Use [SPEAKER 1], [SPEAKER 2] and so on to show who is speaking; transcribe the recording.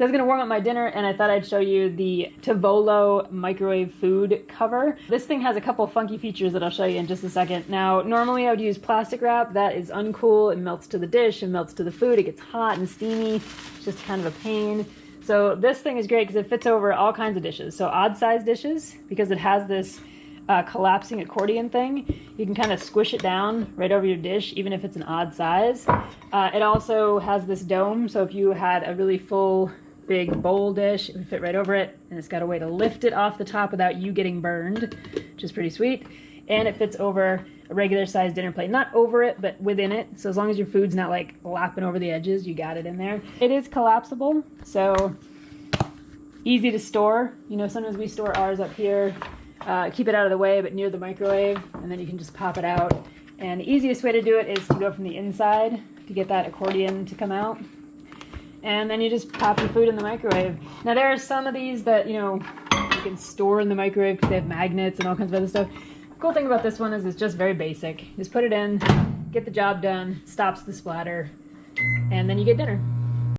[SPEAKER 1] So I was gonna warm up my dinner and I thought I'd show you the Tovolo microwave food cover. This thing has a couple funky features that I'll show you in just a second. Now, normally I would use plastic wrap. That is uncool. It melts to the dish, it melts to the food, it gets hot and steamy. It's just kind of a pain. So this thing is great because it fits over all kinds of dishes. So odd size dishes, because it has this collapsing accordion thing, you can kind of squish it down right over your dish, even if it's an odd size. It also has this dome, so if you had a really full big bowl dish, it would fit right over it, and it's got a way to lift it off the top without you getting burned, which is pretty sweet. And it fits over a regular sized dinner plate. Not over it, but within it. So as long as your food's not like lapping over the edges, you got it in there. It is collapsible, so easy to store. You know, sometimes we store ours up here, keep it out of the way, but near the microwave, and then you can just pop it out. And the easiest way to do it is to go from the inside to get that accordion to come out. And then you just pop your food in the microwave. Now there are some of these that, you know, you can store in the microwave because they have magnets and all kinds of other stuff. The cool thing about this one is it's just very basic. Just put it in, get the job done, stops the splatter, and then you get dinner.